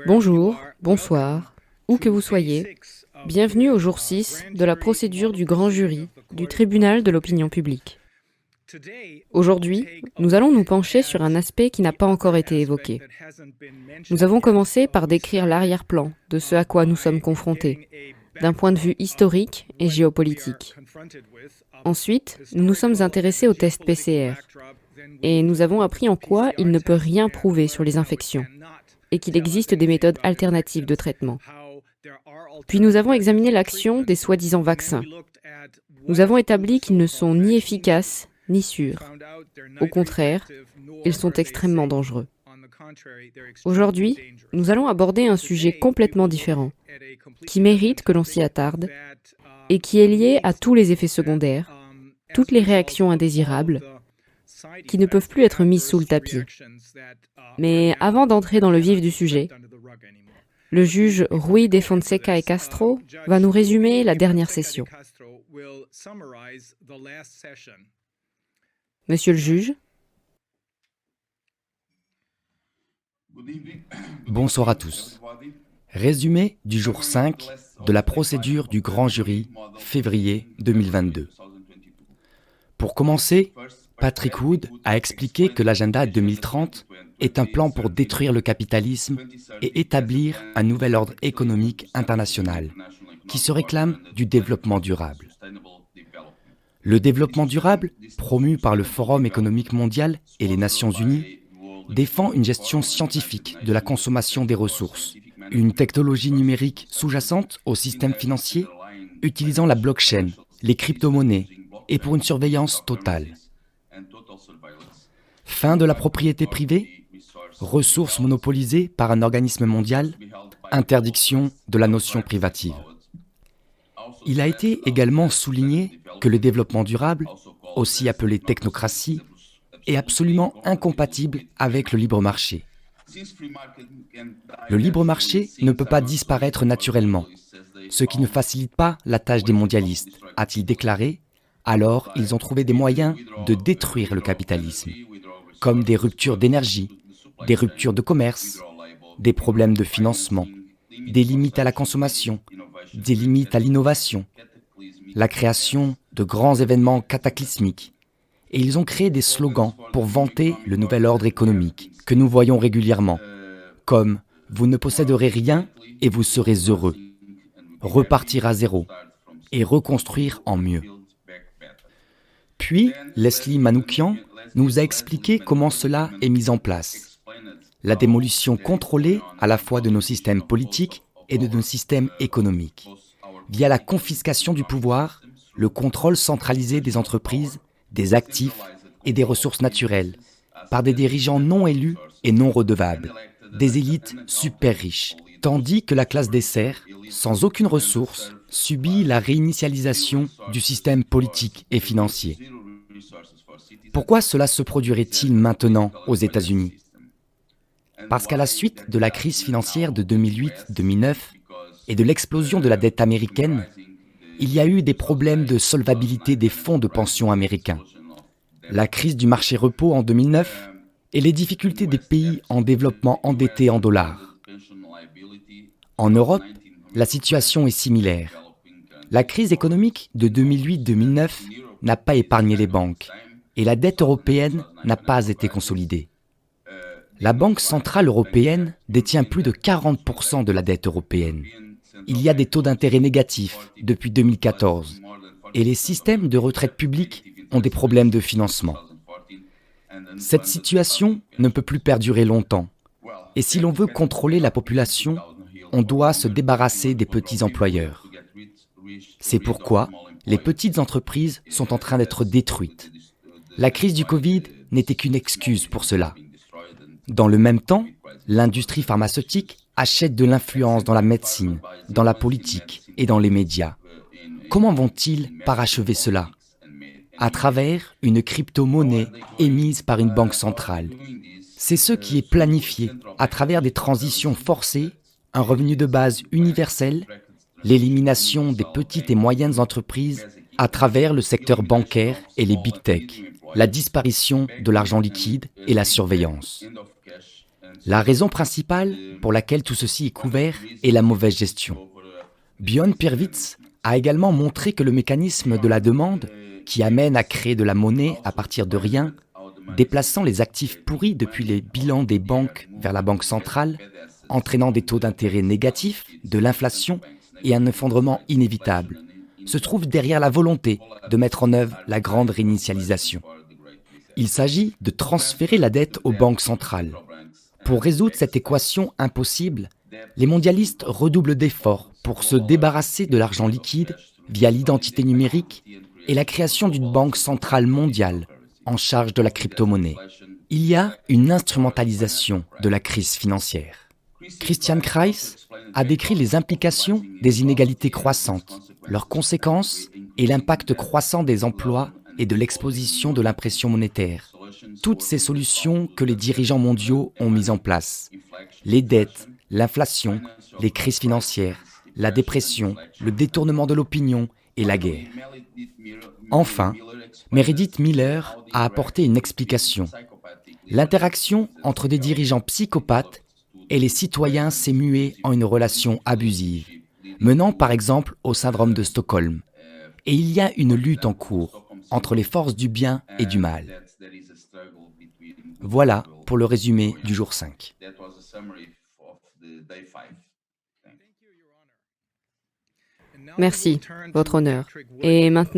Bonjour, bonsoir, où que vous soyez, bienvenue au jour 6 de la procédure du grand jury du tribunal de l'opinion publique. Aujourd'hui, nous allons nous pencher sur un aspect qui n'a pas encore été évoqué. Nous avons commencé par décrire l'arrière-plan de ce à quoi nous sommes confrontés, d'un point de vue historique et géopolitique. Ensuite, nous nous sommes intéressés au test PCR, et nous avons appris en quoi il ne peut rien prouver sur les infections, et qu'il existe des méthodes alternatives de traitement. Puis nous avons examiné l'action des soi-disant vaccins. Nous avons établi qu'ils ne sont ni efficaces, ni sûrs. Au contraire, ils sont extrêmement dangereux. Aujourd'hui, nous allons aborder un sujet complètement différent, qui mérite que l'on s'y attarde, et qui est lié à tous les effets secondaires, toutes les réactions indésirables, qui ne peuvent plus être mises sous le tapis. Mais avant d'entrer dans le vif du sujet, le juge Ruy de Fonseca y Castro va nous résumer la dernière session. Monsieur le juge. Bonsoir à tous. Résumé du jour 5 de la procédure du grand jury, février 2022. Pour commencer, Patrick Wood a expliqué que l'agenda 2030 est un plan pour détruire le capitalisme et établir un nouvel ordre économique international qui se réclame du développement durable. Le développement durable, promu par le Forum économique mondial et les Nations unies, défend une gestion scientifique de la consommation des ressources, une technologie numérique sous-jacente au système financier, utilisant la blockchain, les crypto-monnaies et pour une surveillance totale. Fin de la propriété privée, ressources monopolisées par un organisme mondial, interdiction de la notion privative. Il a été également souligné que le développement durable, aussi appelé technocratie, est absolument incompatible avec le libre marché. Le libre marché ne peut pas disparaître naturellement, ce qui ne facilite pas la tâche des mondialistes, a-t-il déclaré. Alors, ils ont trouvé des moyens de détruire le capitalisme, comme des ruptures d'énergie, des ruptures de commerce, des problèmes de financement, des limites à la consommation, des limites à l'innovation, la création de grands événements cataclysmiques. Et ils ont créé des slogans pour vanter le nouvel ordre économique que nous voyons régulièrement, comme « Vous ne posséderez rien et vous serez heureux »,« Repartir à zéro » et « Reconstruire en mieux ». Puis, Leslie Manoukian nous a expliqué comment cela est mis en place. La démolition contrôlée à la fois de nos systèmes politiques et de nos systèmes économiques, via la confiscation du pouvoir, le contrôle centralisé des entreprises, des actifs et des ressources naturelles, par des dirigeants non élus et non redevables, des élites super riches, tandis que la classe des serfs, sans aucune ressource, subit la réinitialisation du système politique et financier. Pourquoi cela se produirait-il maintenant aux États-Unis ? Parce qu'à la suite de la crise financière de 2008-2009 et de l'explosion de la dette américaine, il y a eu des problèmes de solvabilité des fonds de pension américains. La crise du marché repos en 2009 et les difficultés des pays en développement endettés en dollars. En Europe, la situation est similaire. La crise économique de 2008-2009 n'a pas épargné les banques et la dette européenne n'a pas été consolidée. La Banque centrale européenne détient plus de 40% de la dette européenne. Il y a des taux d'intérêt négatifs depuis 2014 et les systèmes de retraite publics ont des problèmes de financement. Cette situation ne peut plus perdurer longtemps et si l'on veut contrôler la population, on doit se débarrasser des petits employeurs. C'est pourquoi les petites entreprises sont en train d'être détruites. La crise du Covid n'était qu'une excuse pour cela. Dans le même temps, l'industrie pharmaceutique achète de l'influence dans la médecine, dans la politique et dans les médias. Comment vont-ils parachever cela ? À travers une crypto-monnaie émise par une banque centrale. C'est ce qui est planifié à travers des transitions forcées, un revenu de base universel, l'élimination des petites et moyennes entreprises à travers le secteur bancaire et les big tech, la disparition de l'argent liquide et la surveillance. La raison principale pour laquelle tout ceci est couvert est la mauvaise gestion. Björn Pirwitz a également montré que le mécanisme de la demande, qui amène à créer de la monnaie à partir de rien, déplaçant les actifs pourris depuis les bilans des banques vers la banque centrale, entraînant des taux d'intérêt négatifs, de l'inflation et un effondrement inévitable, se trouve derrière la volonté de mettre en œuvre la grande réinitialisation. Il s'agit de transférer la dette aux banques centrales. Pour résoudre cette équation impossible, les mondialistes redoublent d'efforts pour se débarrasser de l'argent liquide via l'identité numérique et la création d'une banque centrale mondiale en charge de la crypto-monnaie. Il y a une instrumentalisation de la crise financière. Christian Kreis a décrit les implications des inégalités croissantes, leurs conséquences et l'impact croissant des emplois et de l'exposition de l'impression monétaire. Toutes ces solutions que les dirigeants mondiaux ont mises en place. Les dettes, l'inflation, les crises financières, la dépression, le détournement de l'opinion et la guerre. Enfin, Meredith Miller a apporté une explication. L'interaction entre des dirigeants psychopathes et les citoyens s'est muée en une relation abusive, menant par exemple au syndrome de Stockholm. Et il y a une lutte en cours entre les forces du bien et du mal. Voilà pour le résumé du jour 5. Merci, Votre Honneur. Et maintenant,